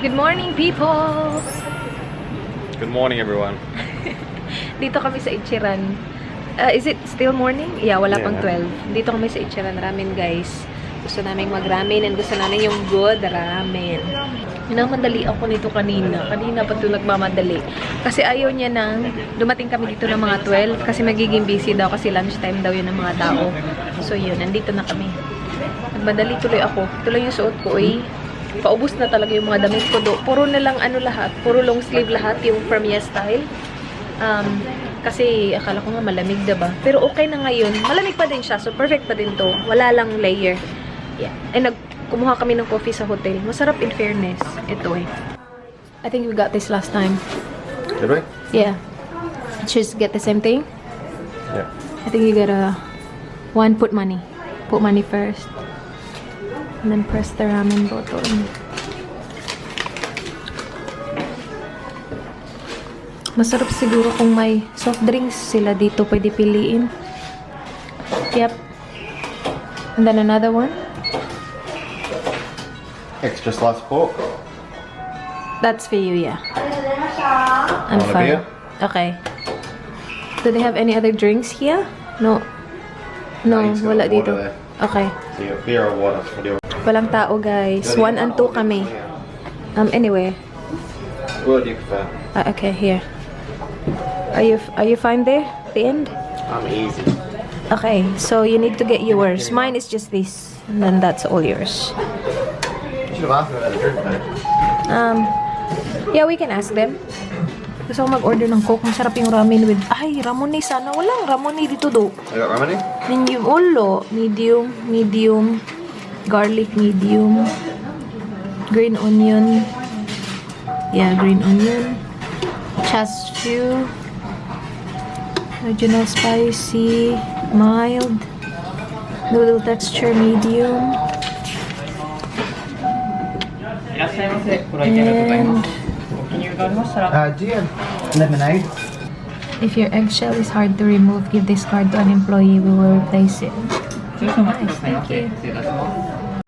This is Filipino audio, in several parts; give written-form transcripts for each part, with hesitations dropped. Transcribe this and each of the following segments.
Good morning, people! Good morning, everyone. Dito kami sa Ichiran. Is it still morning? Yeah, wala pang 12. Dito kami sa Ichiran Ramen, guys. Gusto namin mag-ramen and gusto namin yung good ramen. Minamadali ako nito kanina. Kanina pa ito nagmamadali. Kasi ayaw niya nang dumating kami dito ng mga 12 kasi magiging busy daw kasi lunchtime daw yun ng mga tao. So yun, nandito na kami. Nagmadali tuloy ako. Ito lang yung suot ko eh. Paubos na talaga yung mga damit ko do. Puro na lang ano lahat. Puro long sleeve lahat yung Premier style. Kasi akala ko nga malamig, diba? Pero okay na ngayon. Malamig pa din siya. So perfect pa din to. Wala lang layer. Yeah. And kumuha kami ng coffee sa hotel. Masarap in fairness. Ito eh. I think we got this last time. Did we? Yeah. Just get the same thing? Yeah. I think you gotta... One, put money. Put money first. And then press the ramen button. Masarap siguro kung may soft drinks sila dito. Pwede piliin. Yep. And then another one. Extra sliced pork. That's for you, yeah. I'm Want a fine. beer? Okay. Do they have any other drinks here? No. No, He's got wala water dito. there. Okay. So you got beer or water? What do you want? Walang tao, guys. 1 and 2 kami. Anyway. What do you prefer? Okay, here. Are you fine there? At the end? I'm easy. Okay, so you need to get yours. Mine is just this. And then that's all yours. You should have asked me about the drink, though. Yeah, we can ask them. Gusto ko mag-order ng Coke. Masarap yung ramen with... Ay, ramone sana. Walang ramone dito do. I got ramen. Medium ulo. Medium. Garlic, medium. Green onion. Yeah, green onion. Chashu. Original spicy. Mild. Noodle texture, medium. And... Do you have lemonade? if your eggshell is hard to remove, give this card to an employee. We will replace it. Nice, thank you.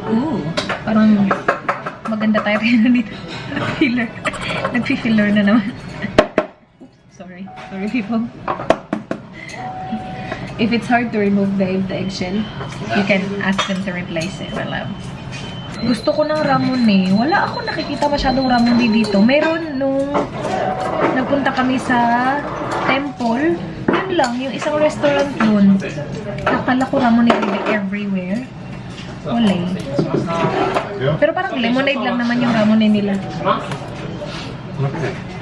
Ooh, parang maganda tayo dito. Filler. Nagpi-filler na naman. Sorry people. If it's hard to remove the eggshell, you can ask them to replace it. Gusto ko ng ramune. Wala ako nakikita masyadong ramune dito. Meron nung nagpunta kami sa temple. Yun lang, yung isang restaurant dun. Nakala ko ramune everywhere. Wala eh. Pero parang lemonade lang naman yung ramune nila.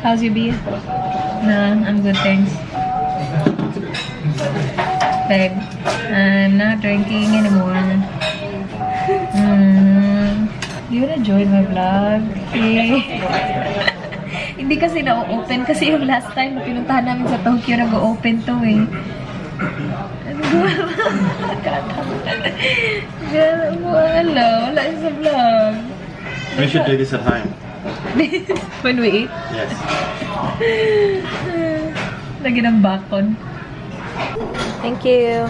How's your beer? Nah, I'm good, thanks. Babe, I'm not drinking anymore. Do you wanna join my vlog? Okay. Hindi kasi na-open kasi yung last time na pinuntahan namin sa Tokyo nag-open to eh. Wala sa vlog. We should do this at home. When we eat? Yes. Lagi ng bakon. Thank you.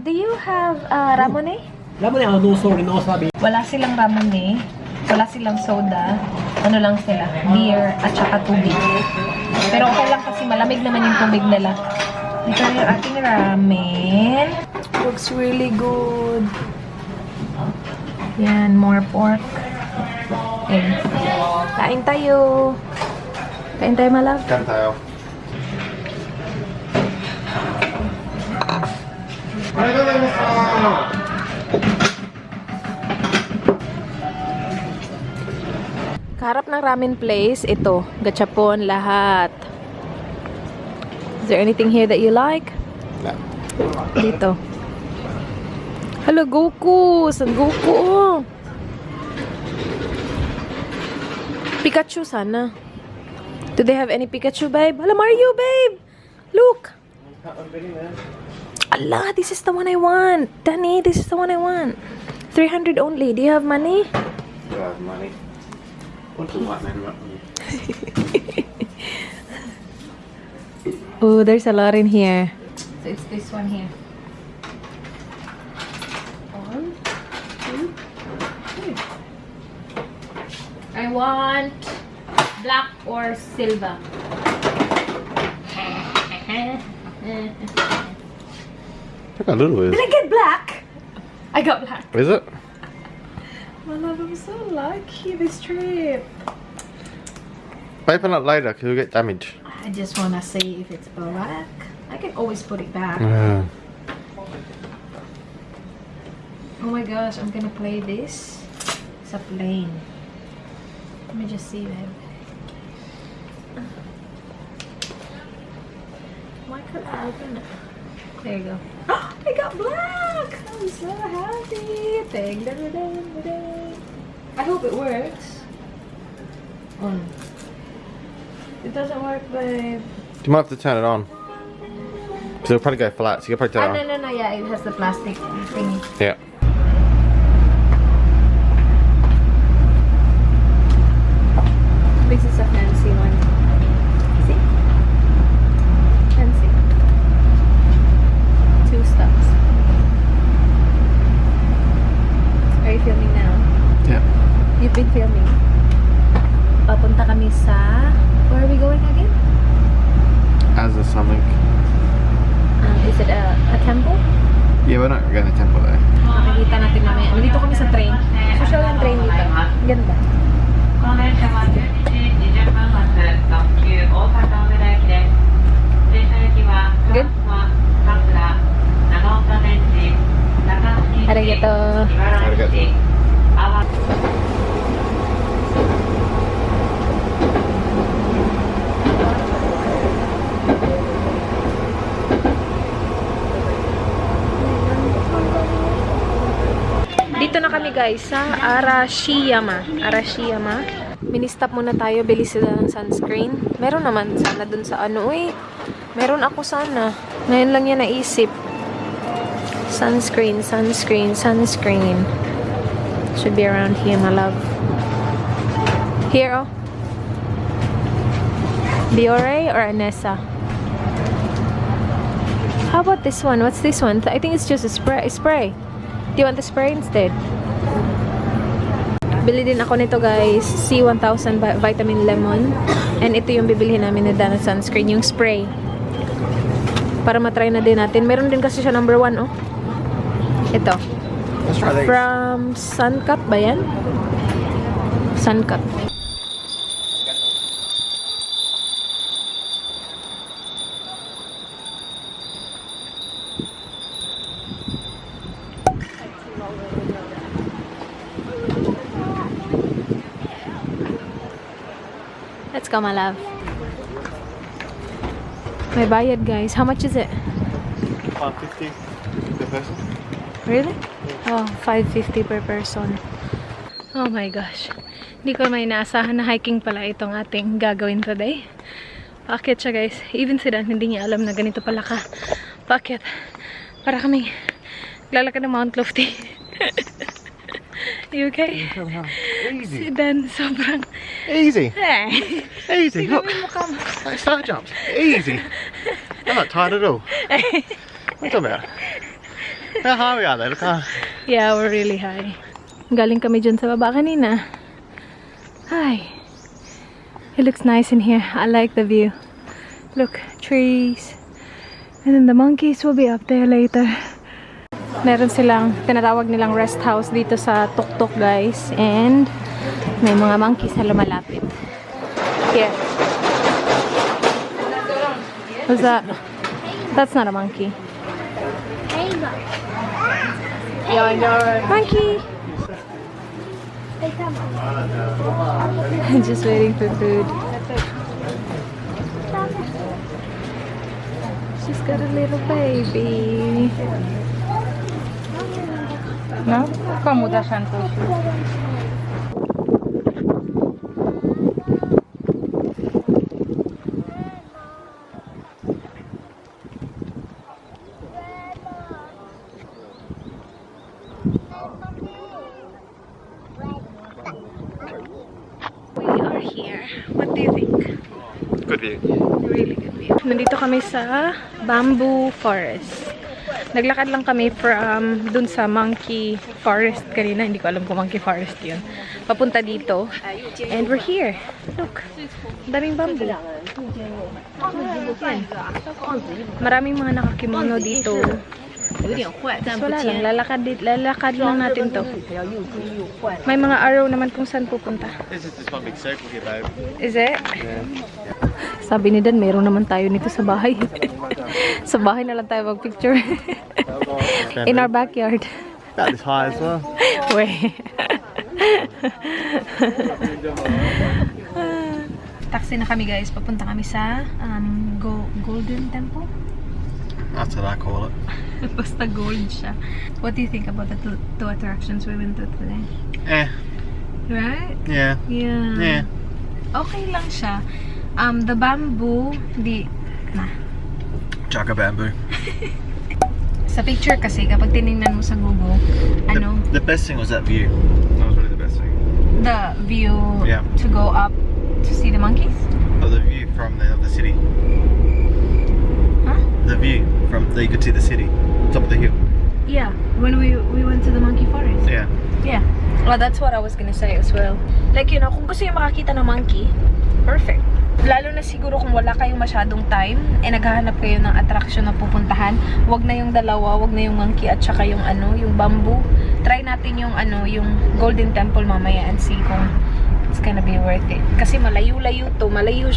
Do you have ramune? Ramune, sorry, no sabi. Wala silang ramune. Wala silang soda. Ano lang sila? Beer at saka tubig. Pero okay lang kasi malamig naman yung tubig nila. Dito yung ating ramen. Looks really good. Yan, more pork. Okay. Kain tayo. Kain tayo, my love. Kan tayo. Kaharap ng ramen place, ito. Gachapon, lahat. Is there anything here that you like? No. Dito. Hello, Goku! San Goku? Oh. Pikachu sana. Do they have any Pikachu, babe? Hello, Mario, babe! Look! Allah, this is the one I want. Danny, this is the one I want. 300 only. Do you have money? Do I have money? What do white men want? Oh, there's a lot in here. So it's this one here. 1, 2, I want black or silver. Look how little it Did is. I get black? I got black. Is it? My love, I'm so lucky this trip. Open it later because it'll get damaged. I just wanna see if it's black. I can always put it back. Yeah. Oh my gosh, I'm gonna play this. It's a plane. Let me just see that. Why can't I open it? There you go. Oh, I got black! I'm so happy. Dang, dang, dang, dang. I hope it works. Oh. It doesn't work, babe. You might have to turn it on. Because it'll probably go flat, so you can probably turn it on. No, yeah, it has the plastic thingy. Yeah. This is a fancy one. See? Fancy. 2 stocks. Are you filming now? Yeah. You've been filming. Papunta kami sa... Where are we going again? As a something. Is it a temple? Yeah, we're not going to the temple though. Makikita natin mamaya. Nandito kami sa train. Social yung train dito. Ganda. Good? Arigato. Arigato. Dito na kami guys sa Arashiyama. Arashiyama. Ministop muna tayo. Bili sila ng sunscreen. Meron naman sana dun sa ano eh. Meron ako sana. Ngayon lang yan naisip. Sunscreen, sunscreen, sunscreen. Should be around here, my love. Here, oh. Biore or Anessa? How about this one? What's this one? I think it's just a spray. Do you want the spray instead? Bili din ako nito guys. C1000 Vitamin Lemon. And ito yung bibilihin namin na Dana sunscreen. Yung spray. Para matry na din natin. Meron din kasi siya number 1 oh. Ito. Let's try these. From Suncut ba yan? Suncut. Let's go, my love. May bayad, guys. How much is it? 550 per person. Really? Oh, 550 per person. Oh my gosh. Hindi ko may inaasahan na hiking pala itong ating gagawin today. Paakyat siya, guys. Even si Dan, hindi niya alam na ganito pala ka. Paakyat. Para kami lalakad ng Mount Lofty. You okay? Si Easy. Dan, sobrang... Easy. Eh. Easy. Look. Tignan mo ka. Like star jumps. Easy. I'm not tired at all. What are you talking about? How high we are there? Look how... Yeah, we're really high. Galing kami dyan sa baba kanina. Hi. It looks nice in here. I like the view. Look, trees. And then the monkeys will be up there later. Meron silang tinatawag nilang rest house dito sa tuktok, guys. And may mga monkeys na lumalapit. Here. What's that? That's not a monkey. Monkey! Just waiting for food. She's got a little baby. No? Komu dasz Antusiu? We are here. What do you think? Good view. Really good view. Nandito kami sa bamboo forest. Naglakad lang kami from dun sa monkey forest kanina. Hindi ko alam kung monkey forest yun. Papunta dito. And we're here. Look. Daming bamboo. Maraming mga nakakimono dito. Wala lang. Lalakad lang natin to. May mga arrow naman kung saan pupunta. This is just one big circle here, babe. Is it? Yeah. Sabi ni Dan, meron naman tayo nito sa bahay. Sa bahay na lang tayo mag-picture. In our backyard. About this high as well. Wait. Taxi na kami guys. Papunta kami sa Golden Temple. That's what I call it. Basta gold siya. What do you think about the two attractions we went to today? Right? Yeah. Yeah. Okay lang siya. The bamboo, Chaka bamboo. Sa picture kasi, kapag tinignan mo sa Google, The best thing was that view. That was really the best thing. the view Yeah. to go up to see the monkeys? Oh, the view from the city. Huh? The view from you could see the city, top of the hill. Yeah, when we went to the monkey forest. Yeah. Yeah. Well, that's what I was gonna say as well. Like, you know, kung gusto yung makakita ng monkey, perfect. Lalo na siguro kung wala kayong masyadong time, naghahanap kayo ng attraction na pupuntahan, wag na yung dalawa, wag na yung monkey at saka yung yung bamboo. Try natin yung yung Golden Temple mamaya and see kung it's gonna be worth it. Kasi malayo-layo to. Malayo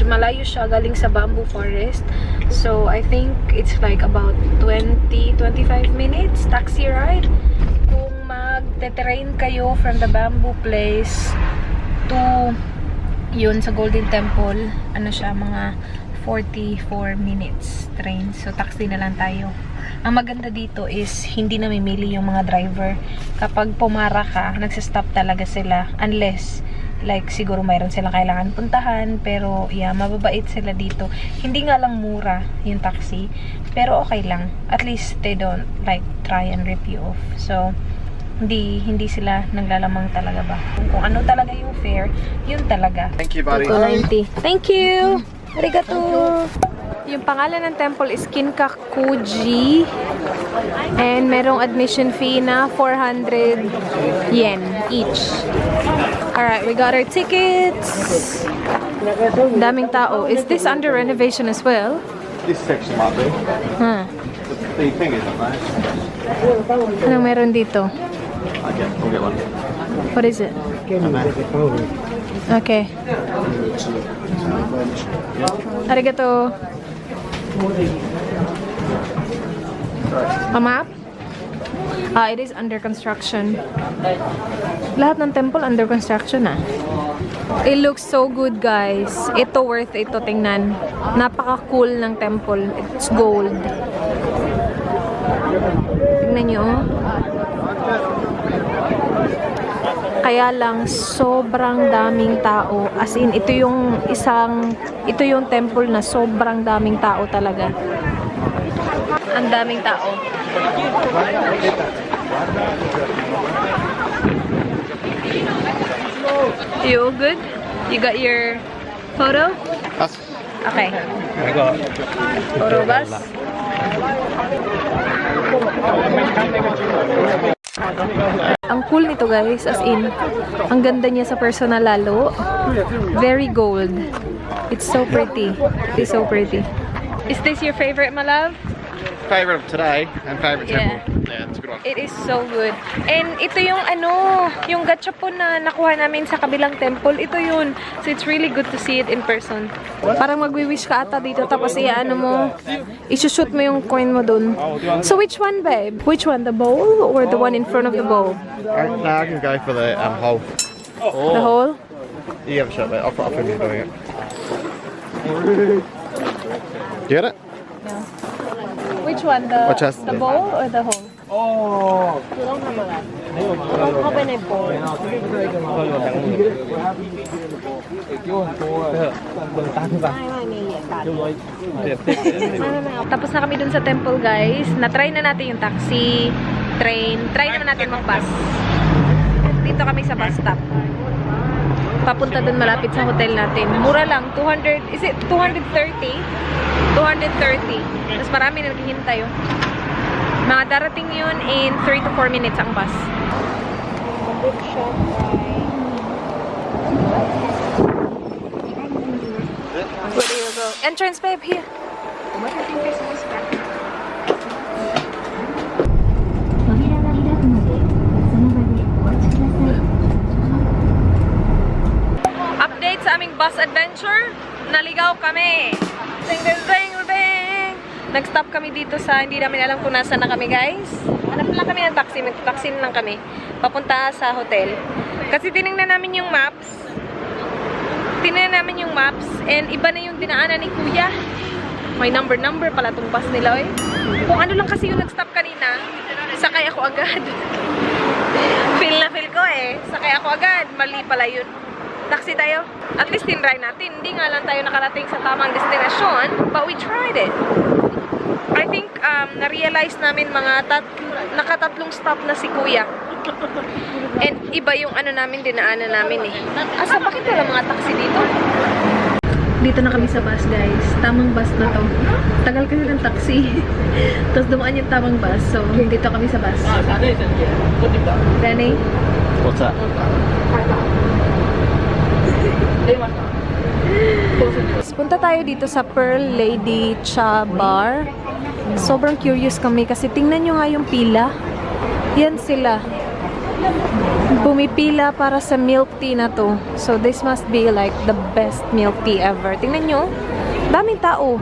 siya galing sa bamboo forest. So, I think it's like about 20-25 minutes taxi ride. Kung mag-train kayo from the bamboo place to yun sa Golden Temple, siya, mga 44 minutes train. So, taxi na lang tayo. Ang maganda dito is hindi namimili yung mga driver. Kapag pumara ka, nagsistop talaga sila. Unless, like, siguro mayroon silang kailangan puntahan. Pero, yeah, mababait sila dito. Hindi nga lang mura yung taxi. Pero, okay lang. At least, they don't, like, try and rip you off. So, hindi sila naglalamang talaga ba. Kung ano talaga yung fare, yun talaga. Thank you, buddy. 290. Thank you! Arigato! Yung pangalan ng temple is Kinkakuji. And merong admission fee na 400 yen each. Alright, we got our tickets. Daming tao. Is this under renovation as well? This section might be. Huh. The thing is, right? Anong meron dito? Okay, we'll get one. What is it? Okay. Arigato. A map? It is under construction. Lahat ng temple under construction It looks so good, guys. Ito worth ito tingnan. Napaka-cool ng temple. It's gold. Tingnan nyo. Kaya lang sobrang daming tao. As in, ito yung temple na sobrang daming tao talaga. Ang daming tao. You good? You got your photo? Okay. I got Photo bus? Ang cool nito, guys, as in, ang ganda niya sa personal lalo. Very gold. It's so pretty. It's so pretty. Is this your favorite, my love? favorite of today and favorite Yeah. temple. Yeah, it's a good one. It is so good. And ito yung yung gachapon na nakuha namin sa kabilang temple. Ito yun. So it's really good to see it in person. Parang magwi-wish ka ata dito tapos mo, isushoot mo yung coin mo dun. So which one, babe? Which one? The bowl or the one in front of the bowl? No, I can go for the hole. The hole? You have a shot, mate. I'll put you doing it. You get it? Yeah. Which one? The Which has the the- bowl or the hole? Tapos na kami dun sa temple, guys. Na-try na natin yung taxi, train. Try naman natin mag-bus. Dito kami sa bus stop. Papunta dun malapit sa hotel natin. Mura lang. 200, is it 230? 230. Tapos marami na naghihintay. Oh. Mga darating yun in 3 to 4 minutes ang bus. Where do you go? Entrance, babe, here. Update sa aming bus adventure. Naligaw kami. Ding, ding, ding, ding. Nag-stop kami dito sa, hindi namin alam kung nasa na kami, guys. Hanap lang kami ng taxi. Mag-taxi lang kami. Papunta sa hotel. Kasi tinignan namin yung maps. And iba na yung dinaanan ni Kuya. May number pala itong bus nila, eh. Kung ano lang kasi yung nag-stop kanina, sakay ako agad. Feel ko, eh. Sakay ako agad. Mali pala yun. Taxi tayo. At least tinry natin. Hindi nga lang tayo nakarating sa tamang destinasyon, but we tried it. I think, na-realize namin nakatatlong stop na si Kuya. And iba yung ano namin, dinaanan namin, eh. Asa, bakit wala mga taxi dito? Dito na kami sa bus, guys. Tamang bus na to. Tagal kasi ng taxi. Tapos dumaan yung tamang bus. So, dito kami sa bus. Danny? What's that? Punta tayo dito sa Pearl Lady Cha Bar. Sobrang curious kami kasi tingnan nyo nga yung pila. Yan sila. Pumipila para sa milk tea na to. So this must be like the best milk tea ever. Tingnan nyo. Daming tao.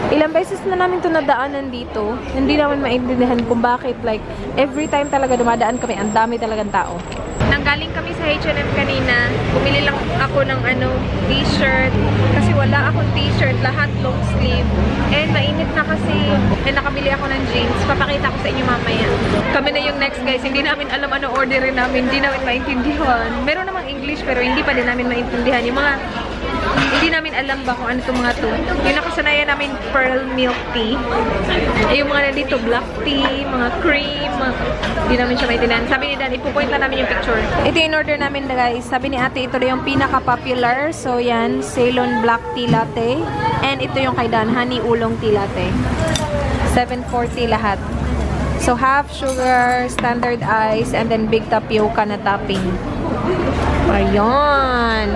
Ilang beses na namin to nadaanan dito. Hindi namin maintindihan kung bakit. Like, every time talaga dumadaan kami, ang dami talagang tao. Nanggaling kami sa H&M kanina. Bumili lang ako ng t-shirt. Kasi wala akong t-shirt. Lahat long sleeve. And mainit na kasi. And nakabili ako ng jeans. Papakita ko sa inyo mamaya. Kami na yung next, guys. Hindi namin alam ano orderin namin. Hindi namin maintindihan. Meron namang English pero hindi pa din namin maintindihan. Yung mga hindi namin alam ba kung ano itong mga to. Yung nakasanayan namin pearl milk tea. Yung mga nandito black tea, mga cream. Hindi namin siya maintindihan. Sabi ni Dan, ipupoint lang namin yung picture. Ito yung order namin, guys. Sabi ni ate, ito na yung pinaka-popular. So, yan. Ceylon black tea latte. And ito yung kay Dan, honey oolong tea latte. 740 lahat. So, half sugar, standard ice, and then big tapioca na topping. Ayan.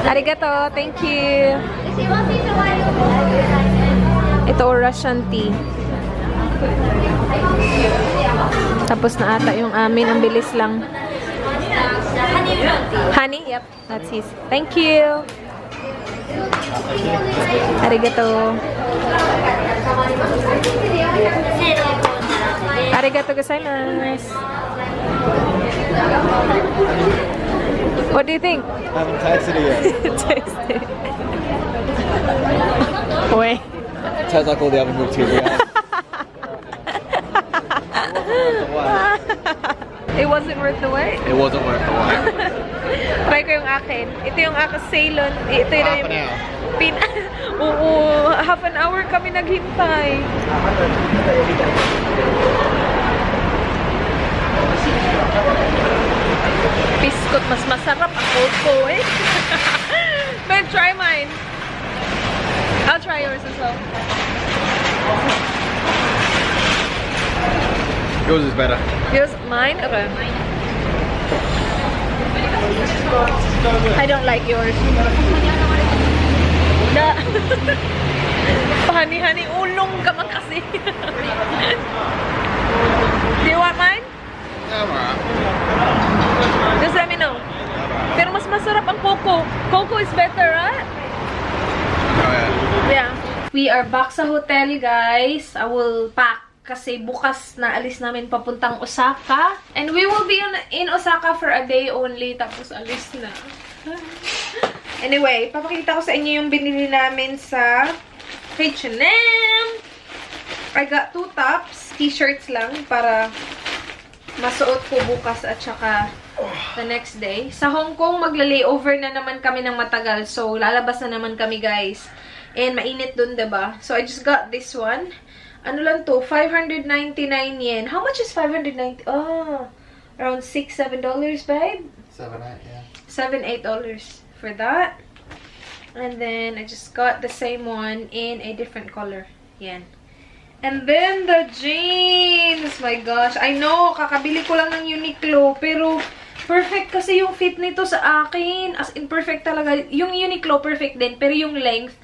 Arigato. Thank you. Ito Russian tea. Tapos na ata yung amin. Ang bilis lang. Honey? Yep. That's his. Thank you. Arigato. Arigato gozaimasu. What do you think? I haven't tasted it yet. Taste it. Wait. It tastes like all the other milk tea we had. It wasn't worth the wait? It wasn't worth the wait. Try ko yung akin. Ito yung aking Ceylon. Ito yung Half an hour. Oo, half an hour kami naghintay. Biskot, mas masarap ang cocoa, eh. Babe, try mine. I'll try yours as well. Yours is better. Yours, mine? Okay. I don't like yours. Honey, ulong ka man kasi. Do you want mine? I'm alright. Just let me know. Pero mas masarap ang cocoa. Cocoa is better, right? Oh yeah. Yeah. We are back sa hotel, guys. I will pack kasi bukas na alis namin papuntang Osaka. And we will be in Osaka for a day only. Tapos alis na. Anyway, papakita ko sa inyo yung binili namin sa H&M. I got 2 tops. T-shirts lang para masuot ko bukas at saka the next day. Sa Hong Kong, magla-layover na naman kami ng matagal. So, lalabas na naman kami, guys. And mainit dun, diba? So, I just got this one. Ano lang to? 599 yen. How much is 590? Oh, around $6-7, babe? $7-8, yeah. $7-8 for that. And then, I just got the same one in a different color. Yan. And then, the jeans! My gosh. I know, kakabili ko lang ng Uniqlo. Pero, perfect kasi yung fit nito sa akin. As in, perfect talaga. Yung Uniqlo, perfect din. Pero yung length,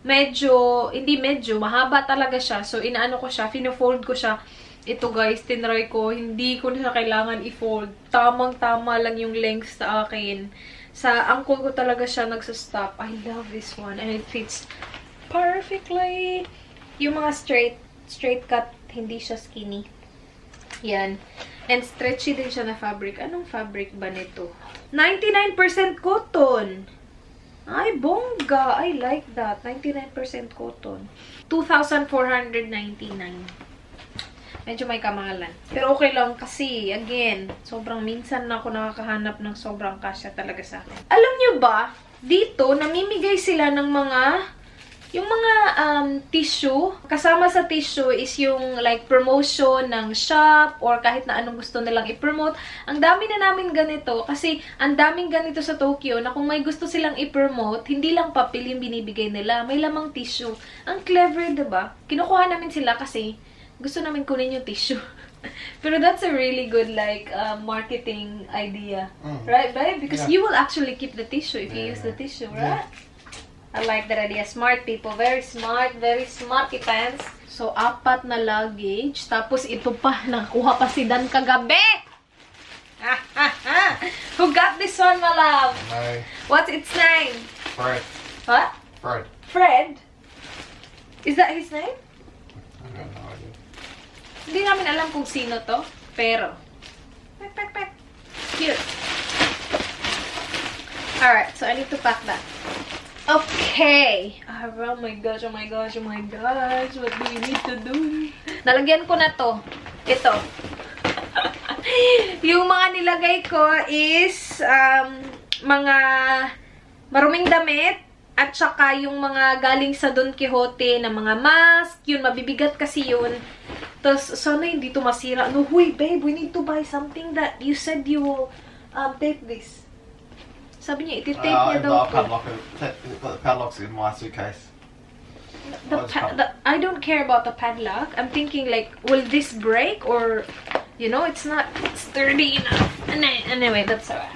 hindi medyo, mahaba talaga siya. So, inaano ko siya, fino-fold ko siya. Ito guys, tinry ko. Hindi ko na siya kailangan i-fold. Tamang-tama lang yung length sa akin. Sa ankle ko talaga siya nagsastop. I love this one. And it fits perfectly. Yung mga straight cut, hindi siya skinny. Yan. And stretchy din siya na fabric. Anong fabric ba nito? 99% cotton. Ay, bongga. I like that. 99% cotton. 2,499. Medyo may kamahalan. Pero okay lang kasi, again, sobrang minsan na ako nakakahanap ng sobrang kasya talaga sa akin. Alam nyo ba, dito, namimigay sila ng yung mga tissue. Kasama sa tissue is yung like promotion ng shop or kahit na anong gusto nilang i-promote. Ang dami na namin ganito kasi ang daming ganito sa Tokyo na kung may gusto silang i-promote, hindi lang papel yung binibigay nila. May lamang tissue. Ang clever, diba? Kinukuha namin sila kasi gusto namin kunin yung tissue. Pero that's a really good like marketing idea. Right, babe? Because you will actually keep the tissue if you use the tissue, right? I like that idea. Smart people. Very smart. Very smarty pants. So, 4 na luggage. Tapos, ito pa. Nakuha pa si Dan kagabi. Who got this one, my love? No. What's its name? Fred. What? Fred. Fred? Is that his name? I have no idea. Hindi namin alam kung sino to. Pero, cute. Alright, so I need to pack that. Okay. Oh my gosh, oh my gosh, oh my gosh. What do we need to do? Nalagyan ko na to. Ito. Yung mga nilagay ko is mga maruming damit at saka yung mga galing sa Don Quixote na mga mask. Yun, mabibigat kasi yun. Tapos, sana hindi to masira. No, huy, babe, we need to buy something that you said you will tape this. Sabi niya, iti-tape niya daw po. The padlock's in my suitcase. I don't care about the padlock. I'm thinking like, will this break or, you know, it's not sturdy enough. Anyway, that's alright.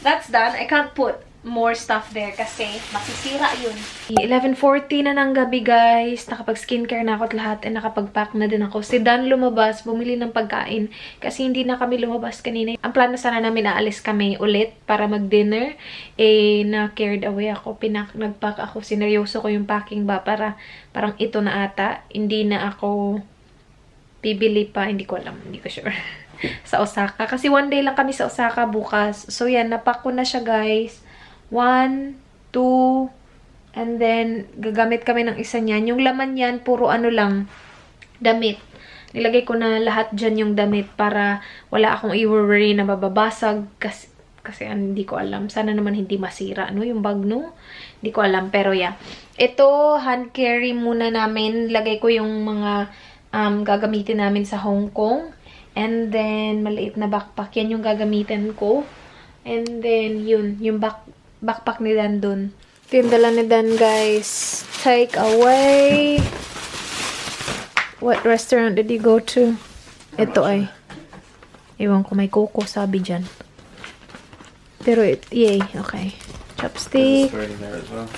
That's done. I can't put more stuff there kasi masisira yun. 11:40 na ng gabi, guys. Nakapag-skincare na ako at lahat and nakapag-pack na din ako. Si Dan lumabas, bumili ng pagkain kasi hindi na kami lumabas kanina. Ang plano sana namin aalis kami ulit para mag-dinner. Na-carried away ako. Nag-pack ako. Sineryoso ko yung packing ba para parang ito na ata. Hindi na ako bibili pa. Hindi ko alam. Hindi ko sure. Sa Osaka. Kasi one day lang kami sa Osaka bukas. So yan, napack ko na siya, guys. 1, 2, and then, gagamit kami ng isa niyan. Yung laman yan, puro ano lang, damit. Nilagay ko na lahat dyan yung damit para wala akong i-worry na mababasag. Kasi hindi ko alam. Sana naman hindi masira, no? Yung bag, no? Hindi ko alam. Pero, yeah. Ito, hand carry muna namin. Lagay ko yung mga gagamitin namin sa Hong Kong. And then, maliit na backpack. Yan yung gagamitin ko. And then, yun. Yung backpack ni Dan dun. Ito yung dala ni Dan, guys. Take away. What restaurant did you go to? Ito ay. Ewan ko, may coco sabi dyan. Pero, yay. Okay. Chopstick. There's a spoon in there as well.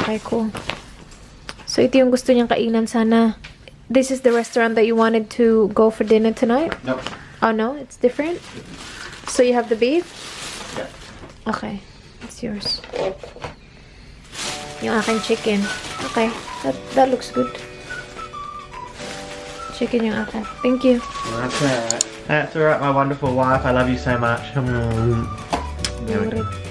Okay, cool. So, ito yung gusto niyang kainan sana. This is the restaurant that you wanted to go for dinner tonight? Nope. Oh, no? It's different? So, you have the beef? Yeah. Okay. It's yours. Yung aking chicken. Okay. That looks good. Chicken yung akin. Thank you. That's alright. That's alright, my wonderful wife. I love you so much. Favorite.